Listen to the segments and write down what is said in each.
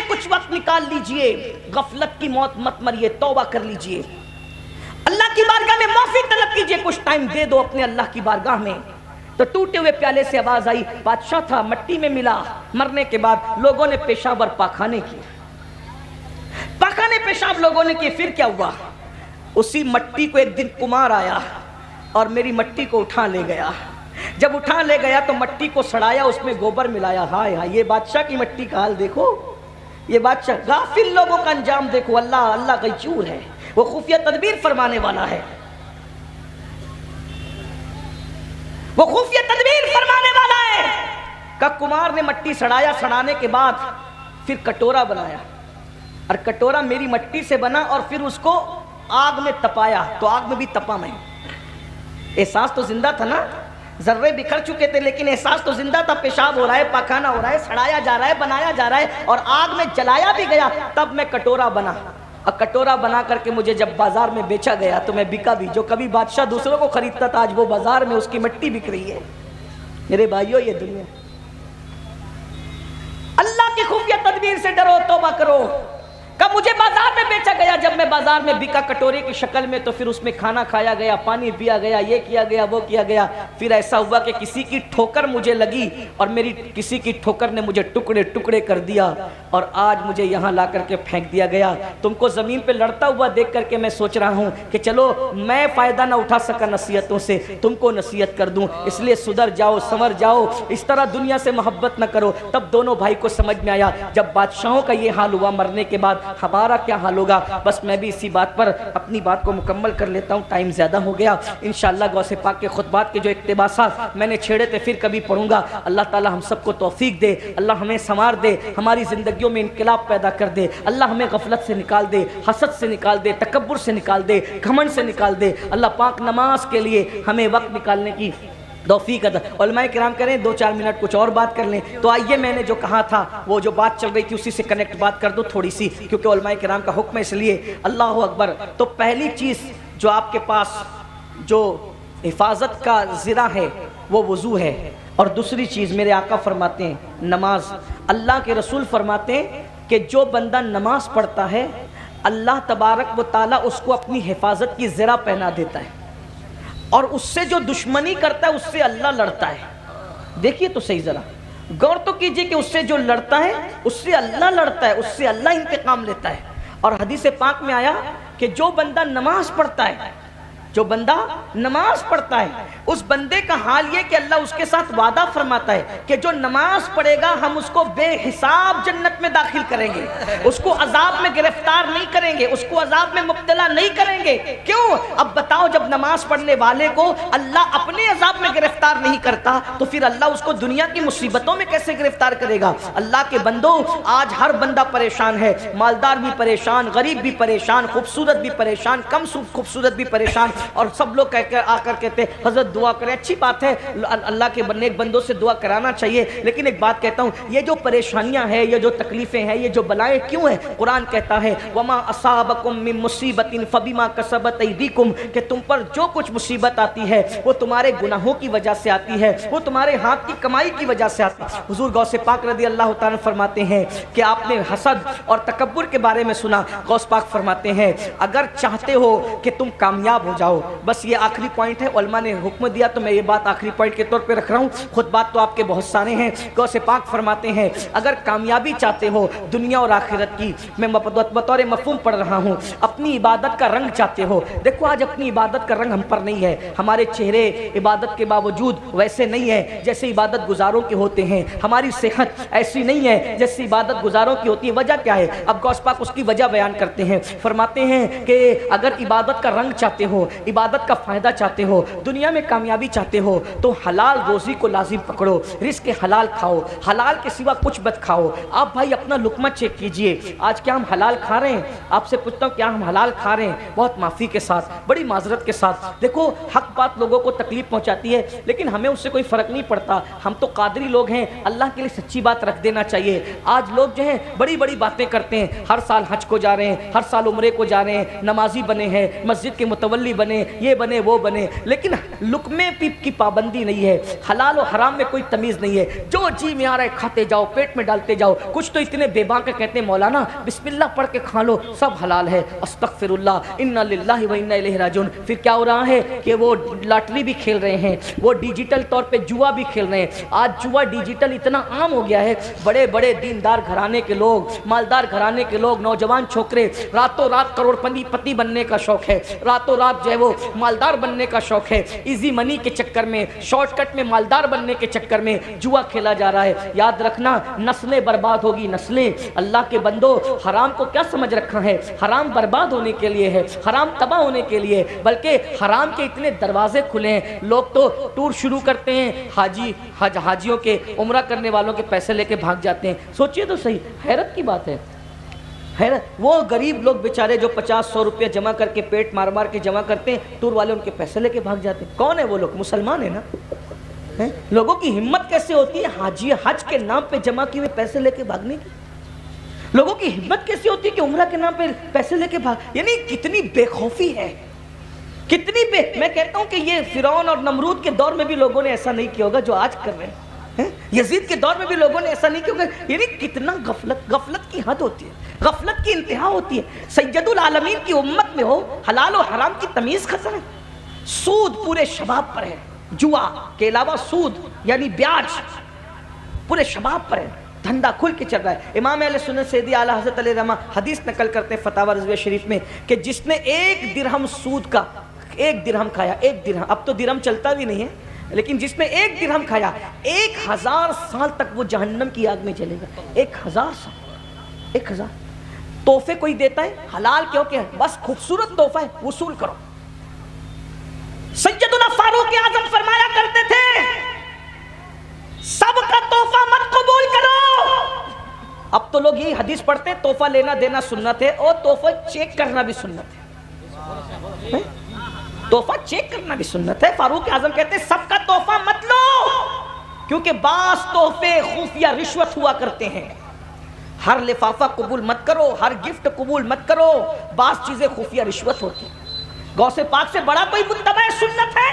کچھ وقت نکال لیجئے، غفلت کی موت مت مریے، توبہ کر لیجئے، اللہ کی بارگاہ میں معافی طلب کیجئے، کچھ ٹائم دے دو اپنے اللہ کی بارگاہ میں۔ تو ٹوٹے ہوئے پیالے سے آواز آئی، بادشاہ تھا، مٹی میں ملا، مرنے کے بعد لوگوں نے پیشاب اور پاخانے کی، پاخانے پیشاب لوگوں نے کی۔ پھر کیا ہوا؟ اسی مٹی کو ایک دن کمار آیا اور میری مٹی کو اٹھا لے گیا۔ جب اٹھا لے گیا تو مٹی کو سڑایا، اس میں گوبر ملایا۔ ہائے ہائے، یہ بادشاہ کی مٹی کا حال دیکھو، یہ بادشاہ، غافل لوگوں کا انجام دیکھو۔ اللہ غیور ہے، وہ خفیہ تدبیر فرمانے والا ہے، وہ خفیہ تدبیر فرمانے والا ہے۔ کہ کمار نے مٹی سڑایا، سڑانے کے بعد پھر کٹورا بنایا، اور کٹورا میری مٹی سے بنا، اور پھر اس کو آگ میں تپایا، تو آگ میں بھی تپا میں۔ احساس تو زندہ تھا نا، ذرے بکھر چکے تھے لیکن احساس تو زندہ تھا، پیشاب ہو رہا ہے، پاخانہ ہو رہا ہے، سڑایا جا رہا ہے، بنایا جا رہا ہے، اور آگ میں جلایا بھی گیا، تب میں کٹورا بنا۔ اور کٹورا بنا کر کے مجھے جب بازار میں بیچا گیا تو میں بکا بھی۔ جو کبھی بادشاہ دوسروں کو خریدتا تھا، آج وہ بازار میں اس کی مٹی بک رہی ہے۔ میرے بھائیو، یہ دنیا، اللہ کی خفیہ تدبیر سے ڈرو، توبہ کرو۔ کب مجھے بازار میں بیچا گیا، جب میں بازار میں بکا کٹورے کی شکل میں، تو پھر اس میں کھانا کھایا گیا، پانی پیا گیا، یہ کیا گیا، وہ کیا گیا۔ پھر ایسا ہوا کہ کسی کی ٹھوکر مجھے لگی، اور میری کسی کی ٹھوکر نے مجھے ٹکڑے ٹکڑے کر دیا، اور آج مجھے یہاں لا کر کے پھینک دیا گیا۔ تم کو زمین پہ لڑتا ہوا دیکھ کر کے میں سوچ رہا ہوں کہ چلو میں فائدہ نہ اٹھا سکا نصیحتوں سے، تم کو نصیحت کر دوں، اس لیے سدھر جاؤ، سنور جاؤ، اس طرح دنیا سے محبت نہ کرو۔ تب دونوں بھائی کو سمجھ میں آیا، جب بادشاہوں کا یہ حال ہوا، مرنے کے بعد ہمارا کیا حال ہوگا۔ بس میں بھی اسی بات پر اپنی بات کو مکمل کر لیتا ہوں، ٹائم زیادہ ہو گیا۔ انشاءاللہ غوث پاک کے خطبات کے جو اقتباسات میں نے چھیڑے تھے پھر کبھی پڑھوں گا۔ اللہ تعالی ہم سب کو توفیق دے، اللہ ہمیں سنوار دے، ہماری زندگیوں میں انقلاب پیدا کر دے، اللہ ہمیں غفلت سے نکال دے، حسد سے نکال دے، تکبر سے نکال دے، گھمنڈ سے نکال دے۔ اللہ پاک نماز کے لیے ہمیں وقت نکالنے کی توفیق عطا۔ علماء کرام کریں 2-4 منٹ کچھ اور بات کر لیں۔ تو آئیے، میں نے جو کہا تھا وہ جو بات چل رہی تھی اسی سے کنیکٹ بات کر دو تھوڑی سی، کیونکہ علماء کرام کا حکم ہے، اس لیے اللہ اکبر۔ تو پہلی چیز جو آپ کے پاس جو حفاظت کا ذرا ہے وہ وضو ہے، اور دوسری چیز میرے آقا فرماتے ہیں نماز۔ اللہ کے رسول فرماتے ہیں کہ جو بندہ نماز پڑھتا ہے، اللہ تبارک و تعالیٰ اس کو اپنی حفاظت کی ذرا پہنا دیتا ہے، اور اس سے جو دشمنی کرتا ہے اس سے اللہ لڑتا ہے۔ دیکھیے تو صحیح، ذرا غور تو کیجئے کہ اس سے جو لڑتا ہے اس سے اللہ لڑتا ہے، اس سے اللہ انتقام لیتا ہے۔ اور حدیث پاک میں آیا کہ جو بندہ نماز پڑھتا ہے، جو بندہ نماز پڑھتا ہے، اس بندے کا حال یہ کہ اللہ اس کے ساتھ وعدہ فرماتا ہے کہ جو نماز پڑھے گا ہم اس کو بے حساب جنت میں داخل کریں گے، اس کو عذاب میں گرفتار نہیں کریں گے، اس کو عذاب میں مبتلا نہیں کریں گے۔ کیوں؟ اب بتاؤ، جب نماز پڑھنے والے کو اللہ اپنے عذاب میں گرفتار نہیں کرتا تو پھر اللہ اس کو دنیا کی مصیبتوں میں کیسے گرفتار کرے گا؟ اللہ کے بندو، آج ہر بندہ پریشان ہے، مالدار بھی پریشان، غریب بھی پریشان، خوبصورت بھی پریشان، کم خوبصورت بھی پریشان، اور سب لوگ آ کر کہتے ہیں حضرت دعا کریں۔ اچھی بات ہے، اللہ کے نیک بندوں سے دعا کرانا چاہیے، لیکن ایک بات کہتا ہوں، یہ جو پریشانیاں ہیں، یہ جو تکلیفیں ہیں، یہ جو بلائیں کیوں ہیں؟ قرآن کہتا ہے وَمَا أَصَابَكُم مِّن مُّصِيبَةٍ فَبِمَا كَسَبَتْ أَيْدِيكُم، کہ تم پر جو کچھ مصیبت آتی ہے وہ تمہارے گناہوں کی وجہ سے آتی ہے، وہ تمہارے ہاتھ کی کمائی کی وجہ سے آتی ہے۔ حضور غوث پاک رضی اللہ تعالیٰ فرماتے ہیں کہ آپ نے حسد اور تکبر کے بارے میں سنا، غوث پاک فرماتے ہیں اگر چاہتے ہو کہ تم کامیاب ہو جاؤ، بس یہ آخری پوائنٹ ہے، علماء نے حکم دیا تو میں یہ بات آخری پوائنٹ کے طور پہ رکھ رہا ہوں، خطبات تو آپ کے بہت سارے ہیں۔ غوث پاک فرماتے ہیں اگر کامیابی چاہتے ہو دنیا اور آخرت کی، میں بطور مفہوم پڑھ رہا ہوں، اپنی عبادت کا رنگ چاہتے ہو، دیکھو آج اپنی عبادت کا رنگ ہم پر نہیں ہے، ہمارے چہرے عبادت کے باوجود ویسے نہیں ہے جیسے عبادت گزاروں کے ہوتے ہیں، ہماری صحت ایسی نہیں ہے جیسے عبادت گزاروں کی ہوتی ہے۔ وجہ کیا ہے؟ اب غوث پاک اس کی وجہ بیان کرتے ہیں، فرماتے ہیں کہ اگر عبادت کا رنگ چاہتے ہو، عبادت کا فائدہ چاہتے ہو، دنیا میں کامیابی چاہتے ہو، تو حلال روزی کو لازم پکڑو، رزق حلال کھاؤ، حلال کے سوا کچھ مت کھاؤ۔ آپ بھائی اپنا لقمہ چیک کیجئے، آج کیا ہم حلال کھا رہے ہیں؟ آپ سے پوچھتا ہوں کیا ہم حلال کھا رہے ہیں بہت معافی کے ساتھ, بڑی معذرت کے ساتھ. دیکھو حق بات لوگوں کو تکلیف پہنچاتی ہے لیکن ہمیں اس سے کوئی فرق نہیں پڑتا. ہم تو قادری لوگ ہیں, اللہ کے لیے سچی بات رکھ دینا چاہیے. آج لوگ جو ہیں بڑی بڑی باتیں کرتے ہیں, ہر سال حج کو جا رہے ہیں, ہر سال عمرے کو جا رہے ہیں, نمازی بنے ہیں, مسجد کے متولی بنے, یہ بنے وہ بنے, لیکن لقمے کی پابندی نہیں ہے, حلال و حرام میں کوئی تمیز نہیں ہے. جو جی میں آ رہا ہے کھاتے جاؤ, پیٹ میں ڈالتے جاؤ. کچھ تو اتنے بے باک کہتے ہیں مولانا بسم اللہ پڑھ کے کھا لو سب حلال ہے. استغفر اللہ, انا للہ و انا الیہ راجعون. پھر کیا ہو رہا ہے کہ وہ لاٹری بھی کھیل رہے ہیں, وہ ڈیجیٹل طور پہ جوا بھی کھیل رہے ہیں. آج جوا ڈیجیٹل اتنا عام ہو گیا ہے, بڑے بڑے دیندار گھرانے کے لوگ, مالدار گھرانے کے لوگ, نوجوان چھوکرے راتوں رات کروڑ پتی بننے کا شوق ہے, راتوں رات جو ہے وہ مالدار بننے کا شوق ہے. ایزی منی کے چکر میں, شارٹ کٹ میں مالدار بننے کے چکر میں جوا کھیلا جا رہا ہے. یاد رکھنا نسلیں برباد ہوگی, نسلیں. اللہ کے بندو حرام کو کیا سمجھ رکھا ہے؟ حرام برباد ہونے کے لیے ہے, حرام تباہ ہونے کے لیے, بلکہ حرام کے اتنے دروازے کھلے ہیں. لوگ تو ٹور شروع کرتے ہیں, حاجیوں کے, عمرہ کرنے والوں کے پیسے لے کے بھاگ جاتے ہیں. سوچئے تو صحیح, حیرت کی بات ہے, حیرت. وہ غریب لوگ بیچارے جو 50-100 روپیہ جمع کر کے پیٹ مار مار کے جمع کرتے ہیں, ٹور والے ان کے پیسے لے کے بھاگ جاتے ہیں. کون ہے وہ لوگ؟ مسلمان ہیں نا. لوگوں کی ہمت کیسے ہوتی ہے حج کے نام پہ جمع کیے ہوئے پیسے لے کے بھاگنے کی؟ لوگوں کی ہمت کیسے ہوتی ہے کہ عمرہ کے نام پہ پیسے لے کے بھاگ؟ یعنی کتنی بے خوفی ہے, کتنی میں کہتا ہوں کہ یہ فرعون اور نمرود کے دور میں بھی لوگوں نے ایسا نہیں کیا ہوگا جو آج کر رہے ہیں. یزید کے دور میں بھی لوگوں نے ایسا نہیں کیا ہوگا. یعنی کتنا غفلت کی حد ہوتی ہے, غفلت کی انتہا ہوتی ہے. سید العالمین کی امت میں ہو حلال و حرام کی تمیز ختم ہے. سود پورے شباب پر ہے, جوا کے علاوہ سود یعنی بیاج پورے شباب پر ہے, دھندا کھل کے چل رہا ہے. امام اہل سنت سیدی اعلیٰ حضرت علیہ رحمہ حدیث نقل کرتے ہیں فتاوی رضویہ شریف میں کہ جس نے 1 درہم سود کا, 1 درہم کھایا, 1 درہم, اب تو درہم چلتا بھی نہیں ہے, لیکن جس نے 1 درہم کھایا 1000 سال تک وہ جہنم کی آگ میں جلے گا. 1000 سال, 1000. تحفے کوئی دیتا ہے حلال کیوں کہ بس خوبصورت تحفہ ہے, وصول کرو. سیدنا فاروق اعظم فرمایا کرتے تھے سب کا تحفہ مت قبول کرو. اب تو لوگ یہی حدیث پڑھتے ہیں تحفہ لینا دینا سنت ہے, اور تحفہ چیک کرنا بھی سنت ہے. تحفہ چیک کرنا بھی سنت ہے. فاروق اعظم کہتے ہیں سب کا تحفہ مت لو, کیونکہ بعض تحفے خفیہ رشوت ہوا کرتے ہیں. ہر لفافہ قبول مت کرو, ہر گفٹ قبول مت کرو, بعض چیزیں خفیہ رشوت ہوتی ہیں. غوث پاک سے بڑا کوئی متبع سنت ہے؟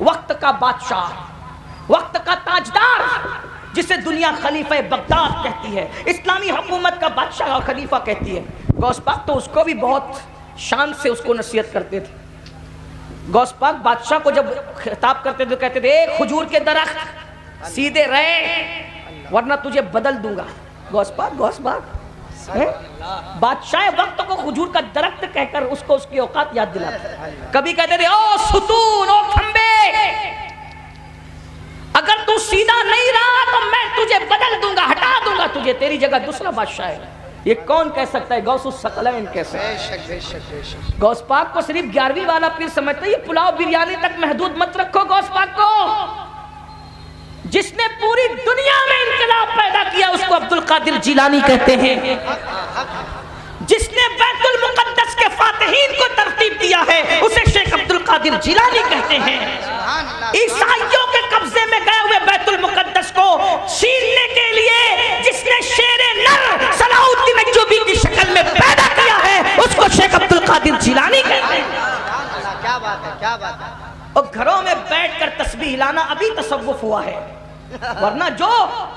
وقت کا بادشاہ, وقت کا تاجدار, جسے دنیا خلیفہ بغداد کہتی ہے, اسلامی حکومت کا بادشاہ اور خلیفہ کہتی ہے. غوث پاک تو اس کو بھی بہت شان سے اس کو نصیحت کرتے تھے. غوث پاک بادشاہ کو جب خطاب کرتے تھے کہتے تھے ایک کھجور کے درخت سیدھے رہے ورنہ تجھے بدل دوں گا. غوث پاک بادشاہ وقت کو کھجور کا درخت کہہ کر اس کو اس کی اوقات یاد دلاتے. کبھی کہتے تھے او ستون, او کھمبے, اگر تو سیدھا نہیں رہا تو میں تجھے بدل دوں گا, ہٹا دوں گا تجھے, تیری جگہ دوسرا بادشاہ ہے. یہ کون کہہ سکتا ہے؟ غوث الثقلین کہہ سکتا ہے. غوث پاک کو صرف 11ویں والا پیر سمجھتا ہے. یہ پلاؤ بریانی تک محدود مت رکھو غوث پاک کو. جس نے پوری دنیا میں انقلاب پیدا کیا اس کو عبد القادر جیلانی کہتے ہیں. جس نے بیت المقدس کے فاتحین کو ترتیب دیا ہے اسے شیخ عبد القادر جیلانی کہتے ہیں. عیسائیوں کے قبضے میں گئے ہوئے بیت المقدس کو چھیننے کے لیے جس نے شیر نر صلاح الدین ایوبی کی شکل میں پیدا کیا ہے اس کو شیخ عبد القادر جیلانی کہتے ہیں. کیا بات ہے, کیا بات ہے. اور گھروں میں بیٹھ کر تسبیح لانا ابھی تصوف ہوا ہے, ورنہ جو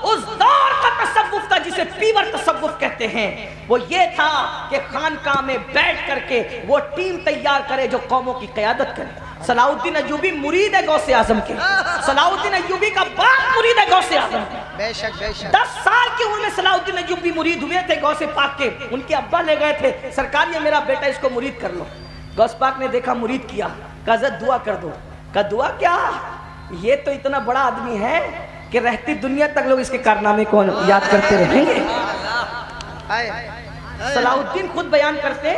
اس دور کا تصوف تھا جسے پیور تصوف کہتے ہیں وہ یہ تھا کہ خانقاہ میں بیٹھ کر کے وہ ٹیم تیار کرے جو قوموں کی قیادت کرے. صلاح الدین ایوبی مرید ہے غوث اعظم کے, صلاح الدین ایوبی کا باپ مرید ہے غوث اعظم کے. بے شک بے شک. 10 سال کی عمر میں صلاح الدین ایوبی مرید ہوئے تھے غوث پاک کے. ان کے ابا لے گئے تھے, سرکار یہ میرا بیٹا اس کو مرید کر لو. غوث پاک نے دیکھا مرید کیا, کہا ذرا دعا کر دو. کہا دعا کیا, یہ تو اتنا بڑا آدمی ہے کہ رہتی دنیا تک لوگ اس کے کارنامے کو یاد کرتے رہیں گے. صلاح الدین خود بیان کرتے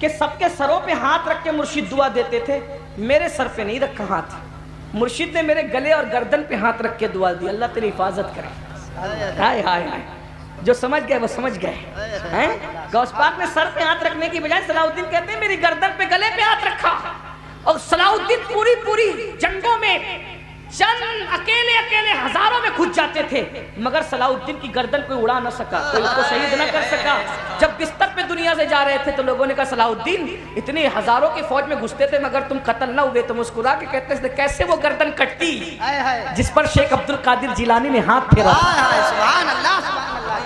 کہ سب کے سروں پہ ہاتھ رکھ کے مرشد دعا دیتے تھے, میرے سر پہ نہیں رکھا ہاتھ, مرشد نے میرے گلے اور گردن پہ ہاتھ رکھ کے دعا دی, اللہ تیری حفاظت کرے. ہائے ہائے ہائے, جو سمجھ گئے وہ سمجھ گئے. غوث پاک نے سر پہ ہاتھ رکھنے کی بجائے صلاح الدین کہتے ہیں میری گردن پہ گلے پہ ہاتھ رکھا. اور صلاح الدین پوری جنگوں میں چند اکیلے ہزاروں میں کھج جاتے تھے مگر صلاح الدین کی گردن کوئی اڑا نہ سکا, کوئی اس کو شہید نہ کر سکا. جب بستر پہ دنیا سے جا رہے تھے تو لوگوں نے کہا صلاح الدین اتنے ہزاروں کی فوج میں گھستے تھے مگر تم قتل نہ ہوئے. تو مسکرا کے کہتے تھے کیسے وہ گردن کٹتی جس پر شیخ عبد القادر جیلانی نے ہاتھ پھیرا. سبحان اللہ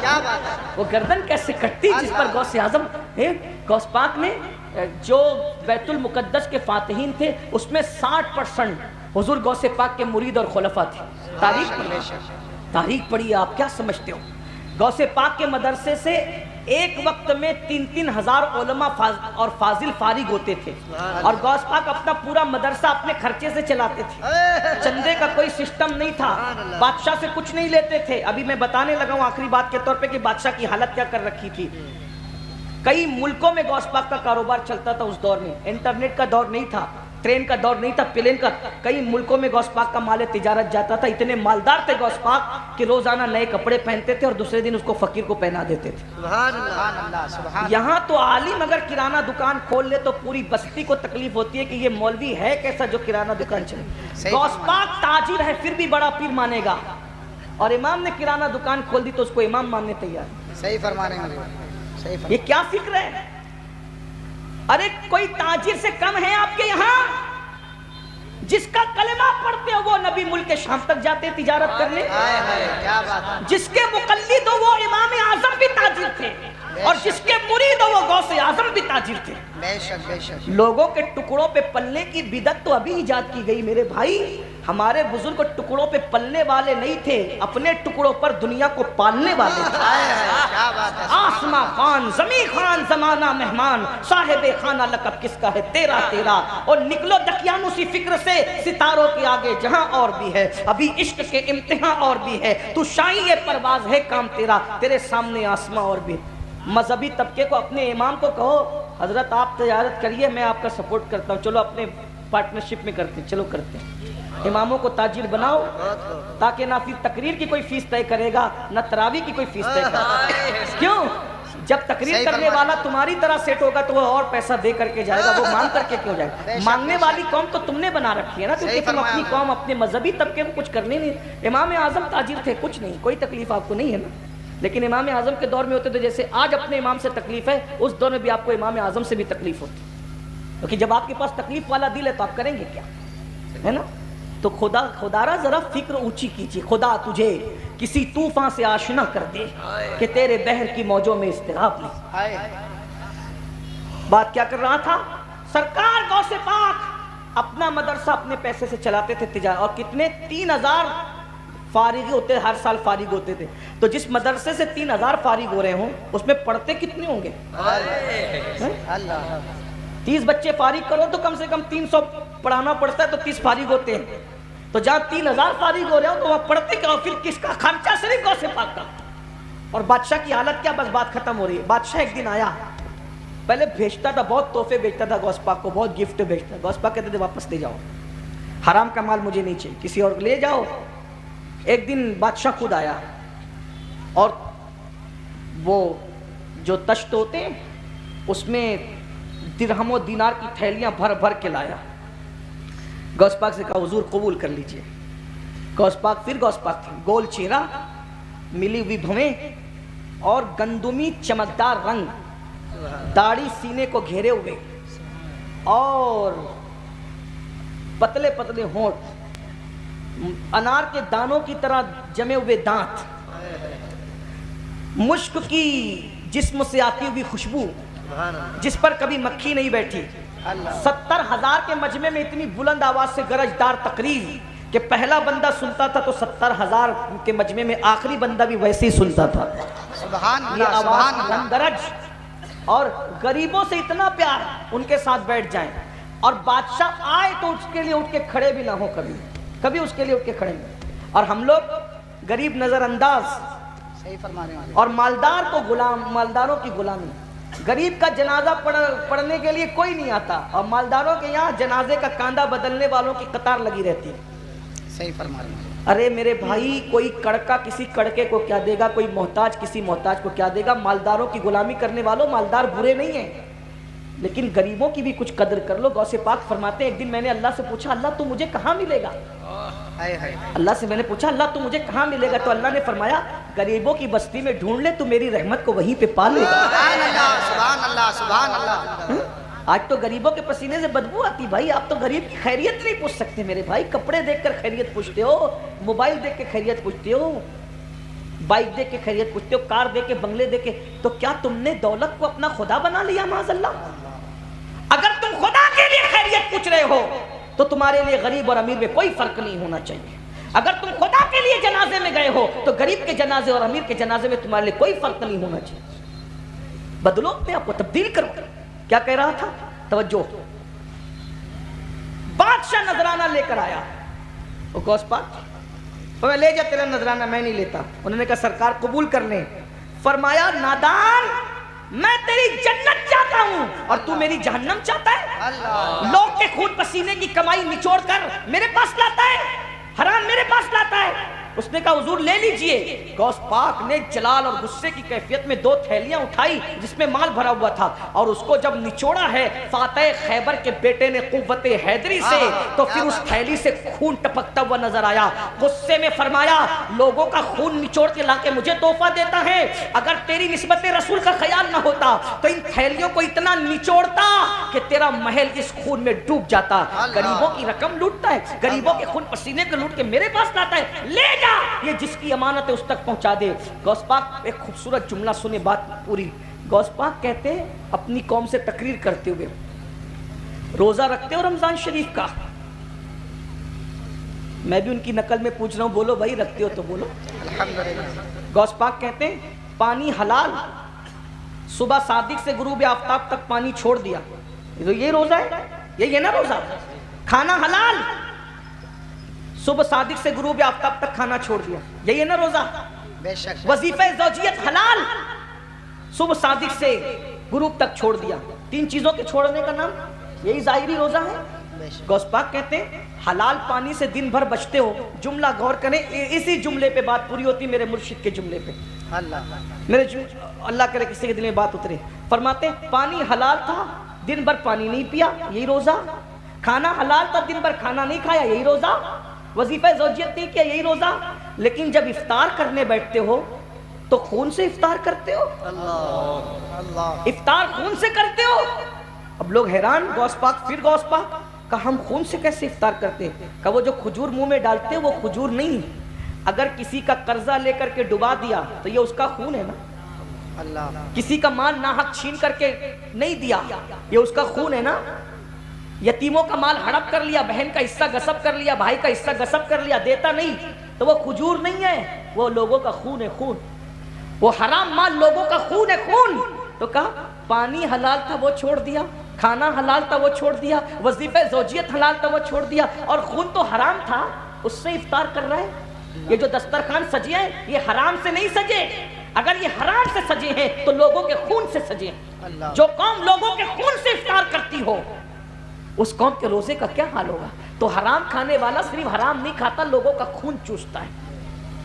کیا بات ہے. وہ گردن کیسے کٹتی جس پر غوث اعظم غوث پاک نے جو بیت المقدس کے فاتحین تھے اس میں 60% حضور غوث پاک کے مرید اور خلفاء تھے. تاریخ پڑھی آپ کیا سمجھتے ہو؟ غوث پاک کے مدرسے سے ایک وقت میں 3-3 ہزار علماء اور فاضل فارغ ہوتے تھے اور غوث پاک اپنا پورا مدرسہ اپنے خرچے سے چلاتے تھے. چندے کا کوئی سسٹم نہیں تھا, بادشاہ سے کچھ نہیں لیتے تھے. ابھی میں بتانے لگا ہوں آخری بات کے طور پہ کہ بادشاہ کی حالت کیا کر رکھی تھی. کئی ملکوں میں غوث پاک کا کاروبار چلتا تھا. اس دور میں انٹرنیٹ کا دور نہیں تھا, ٹرین کا دور نہیں تھا, پلین کا. کئی ملکوں میں غوث پاک کا مال تجارت جاتا تھا. اتنے مالدار تھے غوث پاک کہ روزانہ نئے کپڑے پہنتے تھے اور دوسرے دن اس کو فقیر کو پہنا دیتے تھے. سبحان اللہ سبحان. یہاں تو عالم اگر کرانہ دکان کھول لے تو پوری بستی کو تکلیف ہوتی ہے کہ یہ مولوی ہے کیسا جو کرانہ دکان چلے. غوث پاک تاجر ہے پھر بھی بڑا پیر مانے گا, اور امام نے کرانہ دکان کھول دی تو اس کو امام ماننے تیار. صحیح فرمانے ہیں. یہ کیا فکر ہے؟ ارے کوئی تاجر سے کم ہے آپ کے یہاں؟ جس کا کلمہ پڑھتے ہو وہ نبی ملک شام تک جاتے تجارت کرنے. کیا بات ہے. جس کے مقلد ہو وہ امام اعظم بھی تاجر تھے اور جس کے مرید ہو وہ غوث اعظم بھی تاجر تھے. بے شک بے شک. لوگوں کے ٹکڑوں پہ پلنے کی بدعت تو ابھی ایجاد کی گئی میرے بھائی. ہمارے بزرگ ٹکڑوں پہ پلنے والے نہیں تھے, اپنے ٹکڑوں پر دنیا کو پالنے والے تھے. کیا بات ہے. آسماں خان زمیں خان زمانہ مہمان صاحب خانہ لقب کس کا ہے تیرا تیرا. اور نکلو دقیانوسی فکر سے ستاروں کے آگے جہاں اور بھی ہے ابھی عشق کے امتحان اور بھی ہے. تو شاہی پرواز ہے کام تیرا تیرے سامنے آسماں اور بھی. مذہبی طبقے کو اپنے امام کو کہو حضرت آپ تجارت کریے میں آپ کا سپورٹ کرتا ہوں, چلو اپنے پارٹنرشپ میں کرتے ہیں, چلو کرتے ہیں. اماموں کو تاجر بناؤ تاکہ نہ پھر تقریر کی کوئی فیس طے کرے گا نہ تراویح کی کوئی فیس طے کرے گا. کیوں؟ جب تقریر کرنے والا تمہاری طرح سیٹ ہوگا تو وہ اور پیسہ دے کر کے جائے گا, وہ مانگ کر کے کیوں جائے گا. مانگنے والی قوم تو تم نے بنا رکھی ہے نا, کیونکہ تم اپنی قوم اپنے مذہبی طبقے کو کچھ کرنے نہیں. امام اعظم تاجر تھے, کچھ نہیں, کوئی تکلیف آپ کو نہیں ہے نا. لیکن امام اعظم کے دور میں ہوتے تو جیسے آج اپنے امام سے تکلیف ہے اس دور میں بھی آپ کو امام اعظم سے بھی تکلیف ہوتی, کیونکہ جب آپ کے پاس تکلیف والا دل ہے تو آپ کریں گے کیا, ہے نا. تو خدا را ذرا فکر اونچی کیجیے. خدا تجھے کسی طوفان سے آشنا کر دے کہ تیرے بحر کی موجوں میں اضطراب نہیں. بات کیا کر رہا تھا؟ سرکار غوث پاک اپنا مدرسہ اپنے پیسے سے چلاتے تھے تجارت, اور کتنے 3000 فارغ ہوتے, ہر سال فارغ ہوتے تھے. تو جس مدرسے سے 3000 فارغ ہو رہے ہوں اس میں پڑھتے کتنے ہوں گے؟ 30 بچے فارغ کرو تو کم سے کم 300 پڑھانا پڑتا ہے, تو 30 فارغ ہوتے ہیں. تو جہاں 3000 فارغ ہو رہے ہو تو وہاں پڑھتے کیا, پھر کس کا خرچہ؟ صرف غوث پاک کا. اور بادشاہ کی حالت کیا؟ بس بات ختم ہو رہی ہے. بادشاہ ایک دن آیا, پہلے بھیجتا تھا, بہت تحفے بھیجتا تھا غوث پاک کو, بہت گفٹ بھیجتا. غوث پاک کہتے تھے واپس لے جاؤ, حرام کا مال مجھے نہیں چاہیے, کسی اور کو لے جاؤ. ایک دن بادشاہ خود آیا اور وہ جو تشت ہوتے ہیں اس میں درہم و دینار کی تھیلیاں بھر بھر کے لایا. غوث پاک سے کہا حضور قبول کر لیجئے. غوث پاک پھر غوث پاک تھے, گول چہرہ, ملی ہوئی بھویں اور گندمی چمکدار رنگ, داڑھی سینے کو گھیرے ہوئے اور پتلے پتلے ہونٹ, انار کے دانوں کی طرح جمے ہوئے دانت, مشک کی جسم سے آتی ہوئی خوشبو جس پر کبھی مکھی نہیں بیٹھی. 70,000 کے مجمع میں اتنی بلند آواز سے گرجدار تقریر کہ پہلا بندہ سنتا تھا تو 70,000 کے مجمع میں آخری بندہ بھی ویسے ہی سنتا تھا. سبحان یہ اللہ آواز سبحان اللہ. گرج, اور غریبوں سے اتنا پیار, ان کے ساتھ بیٹھ جائیں, اور بادشاہ آئے تو اس کے لیے اٹھ کے کھڑے بھی نہ ہو, کبھی اس کے لیے اٹھ کے کھڑے نہیں. اور ہم لوگ غریب نظر انداز صحیح فرما رہے ہیں. اور مالدار کو غلام, مالداروں کی غلامی. غریب کا جنازہ پڑھنے کے لیے کوئی نہیں آتا, اور مالداروں کے یہاں جنازے کا کاندھا بدلنے والوں کی قطار لگی رہتی ہے. صحیح فرما رہے ہیں. ارے میرے بھائی، کوئی کڑکا کسی کڑکے کو کیا دے گا، کوئی محتاج کسی محتاج کو کیا دے گا؟ مالداروں کی غلامی کرنے والوں، مالدار برے نہیں ہیں، لیکن غریبوں کی بھی کچھ قدر کر لو۔ غوث پاک فرماتے ہیں ایک دن میں نے اللہ سے پوچھا، اللہ تو مجھے کہاں ملے گا؟ اللہ سے میں نے پوچھا، اللہ تو مجھے کہاں ملے گا؟ تو اللہ نے فرمایا غریبوں کی بستی میں ڈھونڈ لے، تو میری رحمت کو وہیں پہ پا لے گا۔ سبحان اللہ سبحان اللہ سبحان اللہ۔ آج تو غریبوں کے پسینے سے بدبو آتی بھائی، آپ تو غریب کی خیریت نہیں پوچھ سکتے میرے بھائی۔ کپڑے دیکھ کر خیریت پوچھتے ہو، موبائل دیکھ کے خیریت پوچھتے ہو، بائک دیکھ کے خیریت پوچھتے ہو، کار دیکھ کے، بنگلے دیکھ کے، تو کیا تم نے دولت کو اپنا خدا بنا لیا؟ معاذ اللہ۔ اگر تم خدا کے لیے خیریت پوچھ رہے ہو تو تمہارے لیے غریب اور امیر میں کوئی فرق نہیں ہونا چاہیے۔ اگر تم خدا کے لیے جنازے میں گئے ہو تو غریب کے جنازے اور امیر کے جنازے میں تمہارے لیے کوئی فرق نہیں ہونا چاہیے۔ بدلو اپنے آپ کو، تبدیل کرو۔ کیا کہہ رہا تھا؟ توجہ۔ بادشاہ نذرانہ لے کر آیا، وہ غوث پاک میں لے جا، تیرا نذرانہ میں نہیں لیتا۔ انہوں نے کہا سرکار قبول کر لیں۔ فرمایا نادان، میں تیری جنت چاہتا ہوں اور تو میری جہنم چاہتا ہے؟ لوگ کے خون پسینے کی کمائی نچوڑ کر میرے پاس لاتا ہے، حرام میرے پاس لاتا ہے۔ اس نے کہا حضور لے لیجئے۔ غوث پاک نے جلال اور غصے کی کیفیت میں 2 تھیلیاں اٹھائی جس میں مال بھرا ہوا تھا، اور اس کو جب نچوڑا ہے فاتح خیبر کے بیٹے نے قوت حیدری سے، تو پھر اس تھیلی سے خون ٹپکتا ہوا نظر آیا۔ غصے میں فرمایا لوگوں کا خون نچوڑ کے لا کے مجھے تحفہ دیتا ہے، اگر تیری نسبت رسول کا خیال نہ ہوتا تو ان تھیلیوں کو اتنا نچوڑتا کہ تیرا محل اس خون میں ڈوب جاتا۔ غریبوں کی رقم لوٹتا ہے، غریبوں کے خون پسینے کو لوٹ کے میرے پاس لاتا ہے، لے جا، یہ جس کی امانت ہے اس تک پہنچا دے۔ غوث پاک ایک خوبصورت جملہ سنے، بات پوری۔ غوث پاک کہتے ہیں اپنی قوم سے تقریر کرتے ہوئے، روزہ رکھتے ہو رمضان شریف کا؟ میں بھی ان کی نقل میں پوچھ رہا ہوں، بولو بھائی رکھتے ہو تو بولو۔ الحمدللہ۔ غوث پاک کہتے ہیں پانی حلال، صبح صادق سے غروب آفتاب تک پانی چھوڑ دیا، یہ روزہ ہے، یہ نا روزہ۔ کھانا حلال، صبح صادق سے غروب آفتاب تک کھانا چھوڑ دیا، یہی نا روزہ۔ بے شک۔ وظیفہ زوجیت حلال، صبح صادق سے غروب تک چھوڑ دیا۔ 3 چیزوں کے چھوڑنے کا نام یہی ظاہری روزہ ہے۔ غوث پاک کہتے ہیں حلال پانی سے دن بھر بچتے ہو، جملہ غور کریں، اسی جملے پہ بات پوری ہوتی میرے مرشد کے جملے پہ۔ اللہ کرے کسی کے دل میں بات اترے۔ فرماتے ہیں پانی حلال تھا، دن بھر پانی نہیں پیا، یہی روزہ۔ کھانا حلال تھا، دن بھر کھانا نہیں کھایا، یہی روزہ۔ وظیفہ زوجیت نہیں کیا، یہی روزہ۔ لیکن جب افطار کرنے بیٹھتے ہو تو خون سے افطار کرتے ہو، افطار خون سے کرتے ہو۔ اب لوگ حیران، غوث پاک پھر غوث پاک کہا ہم خون سے کیسے افطار کرتے ہیں؟ کہا وہ جو کھجور منہ میں ڈالتے وہ کھجور نہیں، اگر کسی کا قرضہ لے کر کے ڈبا دیا تو یہ اس کا خون ہے نا، کسی کا مال ناحق چھین کر کے نہیں دیا یہ اس کا خون ہے نا، یتیموں کا مال ہڑپ کر لیا، بہن کا حصہ غصب کر لیا، بھائی کا حصہ غصب کر لیا، دیتا نہیں تو وہ کھجور نہیں ہے، وہ لوگوں کا خون ہے، خون، وہ حرام مال لوگوں کا خون ہے، خون۔ تو کہا پانی حلال تھا وہ چھوڑ دیا، کھانا حلال تھا وہ چھوڑ دیا، وظیفہ زوجیت حلال تھا وہ چھوڑ دیا، اور خون تو حرام تھا اس سے افطار کر رہا ہے۔ یہ جو دسترخوان سجے ہیں یہ حرام سے نہیں سجے، اگر یہ حرام سے سجے ہیں تو لوگوں کے خون سے سجے ہیں۔ جو قوم لوگوں کے خون سے افطار کرتی ہو اس قوم کے روزے کا کیا حال ہوگا؟ تو حرام کھانے والا صرف حرام نہیں کھاتا، لوگوں کا خون چوستا ہے۔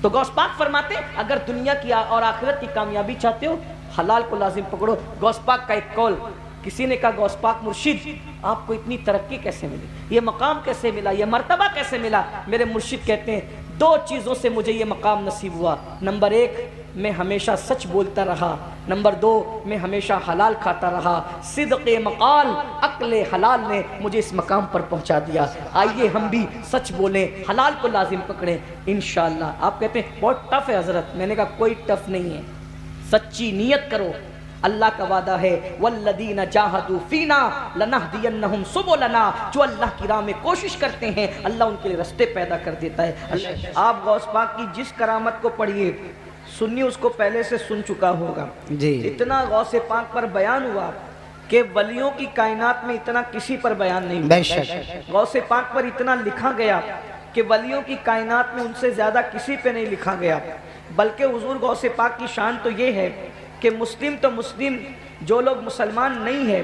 تو غوث پاک فرماتے اگر دنیا کی اور آخرت کی کامیابی چاہتے ہو حلال کو لازم پکڑو۔ غوث پاک کا ایک قول، کسی نے کہا غوث پاک مرشد آپ کو اتنی ترقی کیسے ملی، یہ مقام کیسے ملا، یہ مرتبہ کیسے ملا؟ میرے مرشد کہتے ہیں 2 چیزوں سے مجھے یہ مقام نصیب ہوا، نمبر 1 میں ہمیشہ سچ بولتا رہا، نمبر 2 میں ہمیشہ حلال کھاتا رہا، صدق مقال عقل حلال نے مجھے اس مقام پر پہنچا دیا۔ آئیے ہم بھی سچ بولیں، حلال کو لازم پکڑیں انشاءاللہ۔ آپ کہتے ہیں بہت ٹف ہے حضرت، میں نے کہا کوئی ٹف نہیں ہے، سچی نیت کرو، اللہ کا وعدہ ہے والذین جاہدوا فینا لنہدینہم سبلنا، جو اللہ کی راہ میں کوشش کرتے ہیں اللہ ان کے لیے راستے پیدا کر دیتا ہے۔ آپ غوث پاک کی جس کرامت کو پڑھیے سنی اس کو پہلے سے سن چکا ہوگا جی، اتنا غوث پاک پر بیان ہوا کہ ولیوں کی کائنات میں اتنا کسی پر بیان نہیں ہوا۔ غوث پاک پر اتنا لکھا گیا کہ ولیوں کی کائنات میں ان سے زیادہ کسی پہ نہیں لکھا گیا، بلکہ حضور غوث پاک کی شان تو یہ ہے کہ مسلم تو مسلم، جو لوگ مسلمان نہیں ہیں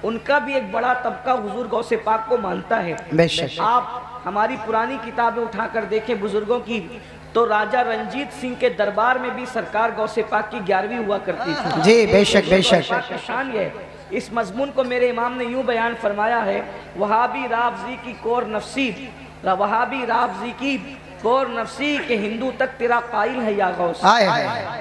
ان کا بھی ایک بڑا طبقہ حضور غوث پاک کو مانتا ہے۔ آپ ہماری پرانی کتابیں اٹھا کر دیکھیں بزرگوں کی تو راجہ رنجیت سنگھ کے دربار میں بھی سرکار غوث پاک کی 11ویں ہوا کرتی تھی. جی بے شک بے شک. شان یہ ہے. اس مضمون کو میرے امام نے یوں بیان فرمایا ہے وہابی رافضی کی کور نفسی وہابی رافضی کی کور نفسی کہ ہندو تک تیرا قائل ہے یا غوث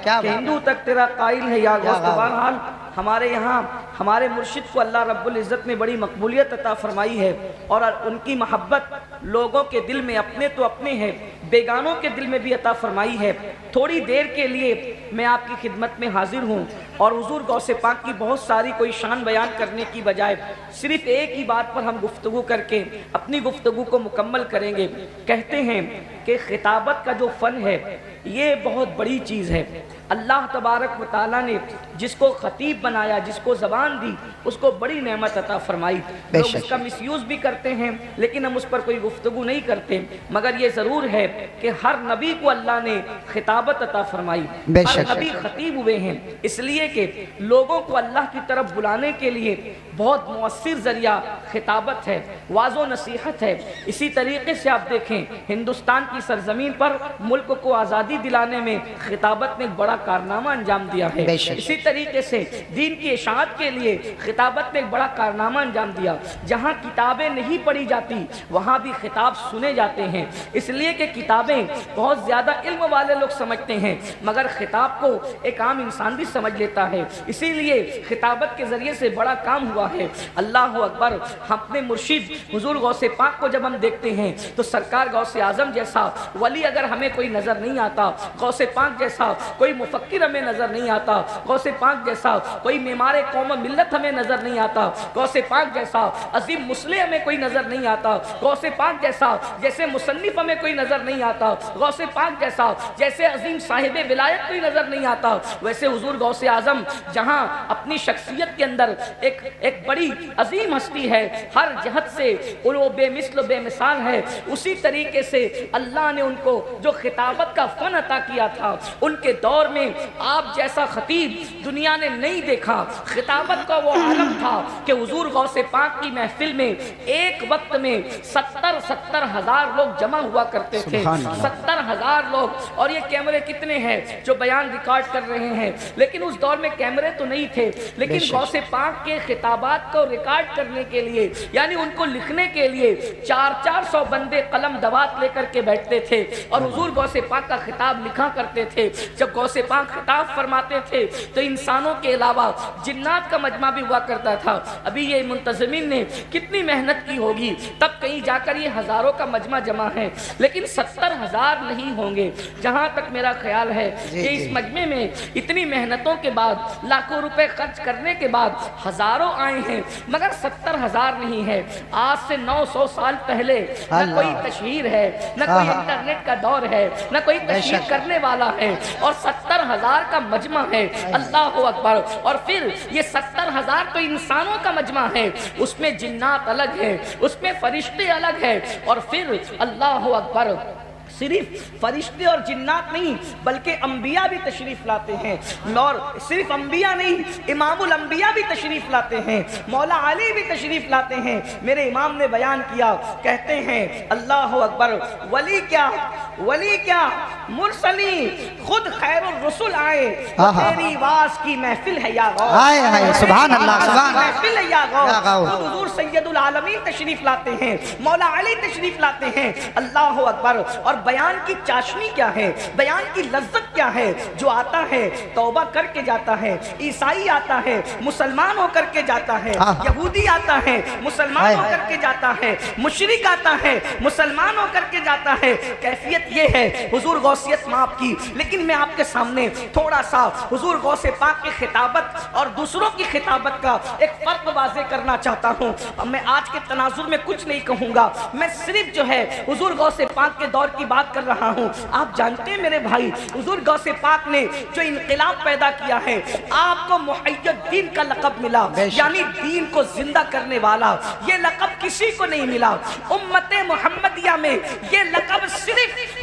کیا کہ ہندو تک تیرا قائل ہے یا غوث. تو بہرحال ہمارے یہاں ہمارے مرشد کو اللہ رب العزت نے بڑی مقبولیت عطا فرمائی ہے اور ان کی محبت لوگوں کے دل میں اپنے تو اپنے ہیں بیگانوں کے دل میں بھی عطا فرمائی ہے. تھوڑی دیر کے لیے میں آپ کی خدمت میں حاضر ہوں اور حضور غوث پاک کی بہت ساری کوئی شان بیان کرنے کی بجائے صرف ایک ہی بات پر ہم گفتگو کر کے اپنی گفتگو کو مکمل کریں گے. کہتے ہیں کہ خطابت کا جو فن ہے یہ بہت بڑی چیز ہے. اللہ تبارک و تعالیٰ نے جس کو خطیب بنایا جس کو زبان دی اس کو بڑی نعمت عطا فرمائی. لوگ اس کا مس یوز بھی کرتے ہیں لیکن ہم اس پر کوئی گفتگو نہیں کرتے. مگر یہ ضرور ہے کہ ہر نبی کو اللہ نے خطابت عطا فرمائی. ہر نبی خطیب ہوئے ہیں اس لیے کہ لوگوں کو اللہ کی طرف بلانے کے لیے بہت مؤثر ذریعہ خطابت ہے واعظ و نصیحت ہے. اسی طریقے سے آپ دیکھیں ہندوستان کی سرزمین پر ملک کو آزادی دلانے میں خطابت نے بڑا کارنامہ انجام دیا ہے. اسی طریقے سے دین کی اشاعت کے لیے خطابت نے ایک بڑا کارنامہ انجام دیا. جہاں کتابیں نہیں پڑھی جاتی وہاں بھی خطاب سنے جاتے ہیں اس لیے کہ کتابیں بہت زیادہ علم والے لوگ سمجھتے ہیں مگر خطاب کو ایک عام انسان بھی سمجھ لیتا ہے. اسی لیے خطابت کے ذریعے سے بڑا کام ہوا ہے. اللہ اکبر. ہم اپنے مرشد حضور غوث پاک کو جب ہم دیکھتے ہیں تو سرکار غوث اعظم جیسا ولی اگر ہمیں کوئی نظر نہیں آتا غوث پاک جیسا کوئی مفکر ہمیں نظر نہیں آتا غوث پاک جیسا کوئی معمار قوم و ملت ہمیں نظر نہیں آتا غوث پاک جیسا عظیم مصلح ہمیں کوئی نظر نہیں آتا غوث پاک جیسا جیسے مصنف ہمیں کوئی نظر نہیں آتا غوث پاک جیسا جیسے عظیم صاحب ولایت کوئی نظر نہیں آتا ویسے حضور غوث اعظم جہاں اپنی شخصیت کے اندر ایک بڑی عظیم ہستی ہے ہر جہت سے وہ بے مثل و بے مثال ہے اسی طریقے سے اللہ نے ان کو جو خطابت کا فن عطا کیا تھا ان کے دور میں آپ جیسا خطیب دنیا نے نہیں دیکھا. خطابت کا وہ عالم تھا کہ حضور غوث پاک کی محفل میں ایک وقت میں 70,000 لوگ جمع ہوا کرتے تھے. 70,000 لوگ. اور یہ کیمرے کتنے ہیں جو بیان ریکارڈ کر رہے ہیں لیکن اس دور میں کیمرے تو نہیں تھے لیکن غوث پاک کے خطابات کو ریکارڈ کرنے کے لیے یعنی ان کو لکھنے کے لیے 400 بندے قلم دوات لے کر کے بیٹھتے تھے اور حضور غوث پاک کا خطاب لکھا کرتے تھے. جب غوث پاک خطاب فرماتے تھے تو انسانوں کے علاوہ جنات کا مجمع بھی ہوا کرتا تھا. ابھی یہ منتظمین نے کتنی محنت کی ہوگی تب کہیں جا کر یہ ہزاروں کا مجمع جمع ہے لیکن 70,000 نہیں ہوں گے. جہاں تک میرا خیال ہے کہ اس مجمع میں اتنی محنتوں کے بعد لاکھوں روپے خرچ کرنے کے بعد ہزاروں آئے ہیں مگر 70,000 نہیں ہے. آج سے 900 سال پہلے نہ کوئی تشہیر ہے نہ کوئی انٹرنیٹ کا دور ہے نہ کوئی تشہیر کرنے والا ہے اور 70,000 کا مجمع ہے. اللہ اکبر. اور پھر یہ 70,000 تو انسانوں کا مجمع ہے اس میں جنات الگ ہے اس میں فرشتے الگ ہے اور پھر اللہ اکبر صرف فرشتے اور جنات نہیں بلکہ انبیاء بھی تشریف لاتے ہیں اور صرف انبیاء نہیں امام الانبیاء بھی تشریف لاتے ہیں مولا علی بھی تشریف لاتے ہیں. میرے امام نے بیان کیا کہتے ہیں اللہ اکبر ولی کیا مرسلی خود خیر الرسل آئے تیری واز کی محفل ہے یا غوث. سبحان اللہ سبحان محفل ہے یا غوث. خود حضور سید العالمین تشریف لاتے ہیں مولا علی تشریف لاتے ہیں. اللہ اکبر. اور بیان کی چاشنی کیا ہے بیان کی لذت کیا ہے جو آتا ہے توبہ کر کے جاتا ہے عیسائی آتا ہے مسلمان ہو کر کے جاتا ہے یہودی آتا ہے مسلمان ہو کر کے جاتا ہے مشرک آتا ہے مسلمان ہو کر کے جاتا ہے. کیفیت یہ ہے حضور غوثیت ماپ کی. لیکن میں آپ کے سامنے تھوڑا سا حضور غوث پاک کی خطابت اور دوسروں کی خطابت کا ایک فرق واضح کرنا چاہتا ہوں. میں آج کے تناظر میں کچھ نہیں کہوں گا میں صرف جو ہے حضور غوث پاک کے دور کی بات کر رہا ہوں. آپ جانتے ہیں میرے بھائی حضور غوث پاک نے جو انقلاب پیدا کیا ہے آپ کو محی الدین کا لقب ملا یعنی دین کو زندہ کرنے والا. یہ لقب کسی کو نہیں ملا. امت محمدیہ میں یہ لقب صرف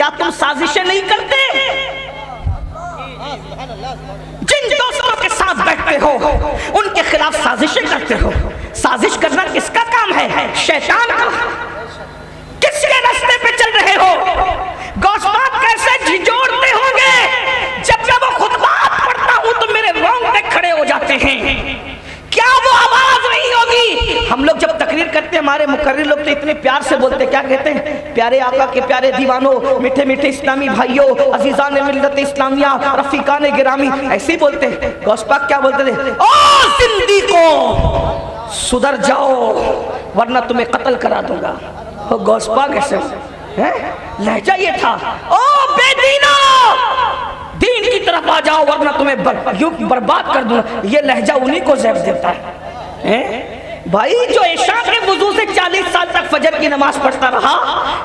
کیا تم سازشیں نہیں کرتے؟ جن دوستوں کے ساتھ بیٹھتے ہو ان کے خلاف سازشیں کرتے ہو. سازش کرنا کس کا کام ہے؟ شیطان کا. کس کے راستے پہ چل رہے ہو؟ غوث پاک کیسے جھنجھوڑتے ہوں گے؟ جب میں وہ خطبات پڑھتا ہوں تو میرے رونگٹے کھڑے ہو جاتے ہیں. کیا وہ آواز نہیں ہوگی؟ ہم لوگ جب تقریر کرتے ہیں ہمارے مقرر لوگ تو اتنے پیار سے بولتے، کیا کہتے ہیں؟ پیارے آقا کے پیارے دیوانوں، میٹھے میٹھے اسلامی بھائیوں، عزیزان ملت اسلامیہ، رفیقان گرامی، ایسے ہی بولتے ہیں. غوث پاک کیا بولتے تھے؟ او زندگیوں سدھر جاؤ ورنہ تمہیں قتل کرا دوں گا. غوث پاک ایسے لہجہ یہ تھا، او بے دینو دین کی طرف آ جاؤ ورنہ تمہیں برباد کر دوں. یہ لہجہ انہی کو زیب دیتا ہے. بھائی جو عشاء کے وضو سے 40 سال تک فجر کی نماز پڑھتا رہا،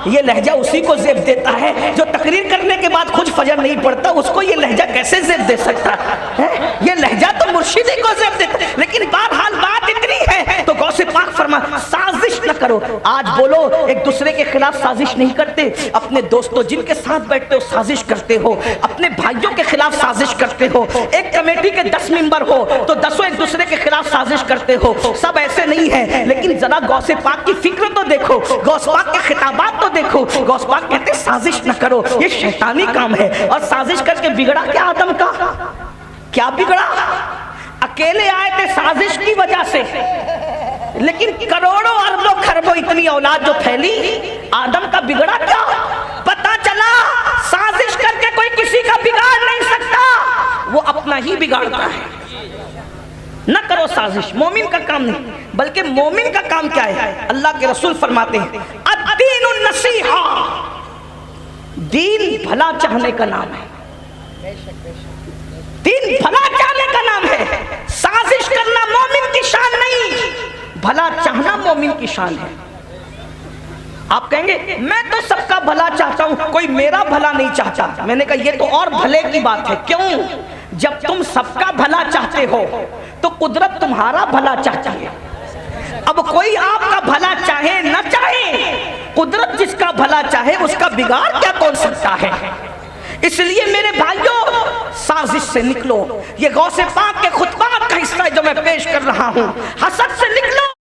یہ لہجہ اسی کو زیب دیتا ہے. جو تقریر کرنے کے بعد خود فجر نہیں پڑھتا اس کو یہ لہجہ کیسے زیب دے سکتا ہے؟ یہ لہجہ تو مرشدی کو زیب دیتا ہے. لیکن بہرحال بات اتنی ہے تو غوث پاک فرما سازش نہ کرو. آج بولو ایک دوسرے کے خلاف سازش نہیں کرتے. اپنے دوستوں جن کے ساتھ بیٹھتے ہو سازش کرتے ہو، اپنے بھائیوں کے خلاف سازش کرتے ہو. ایک کمیٹی کے 10 ممبر ہو تو 10 ایک دوسرے کے خلاف سازش کرتے ہو. سب ایسے نہیں ہے، لیکن ذرا غوث پاک کی فکر تو دیکھو، غوث پاک کے خطابات تو دیکھو. غوث پاک کہتے ہیں سازش نہ کرو، یہ شیطانی کام ہے. اور سازش کر کے بگڑا کیا آدم کا؟ کیا بگڑا؟ اکیلے آئے تھے سازش کی وجہ سے، لیکن کروڑوں اربوں خربوں اتنی اولاد جو پھیلی، آدم کا بگڑا کیا؟ پتا چلا سازش کر کے کوئی کسی کا بگاڑ نہیں سکتا، وہ اپنا ہی بگاڑتا ہے. نہ کرو سازش، مومن کا کام نہیں. بلکہ مومن کا کام کیا ہے؟ اللہ کے رسول فرماتے ہیں الدین النصیحہ، دین بھلا چاہنے کا نام ہے. دین بھلا چاہنے کا نام ہے. سازش کرنا مومن کی شان نہیں، بھلا چاہنا مومن کی شان ہے. آپ کہیں گے میں تو سب کا بھلا چاہتا ہوں، کوئی میرا بھلا نہیں چاہتا. میں نے کہا یہ تو اور بھلے کی بات ہے. کیوں؟ جب تم سب کا بھلا چاہتے ہو تو قدرت تمہارا بھلا چاہتی ہے. اب کوئی آپ کا بھلا چاہے نہ چاہے، قدرت جس کا بھلا چاہے اس کا بگاڑ کیا کون سکتا ہے؟ اس لیے میرے بھائیوں سازش سے نکلو. یہ غوث پاک کے خطبات کا حصہ ہے جو میں پیش کر رہا ہوں. حسد سے نکلو.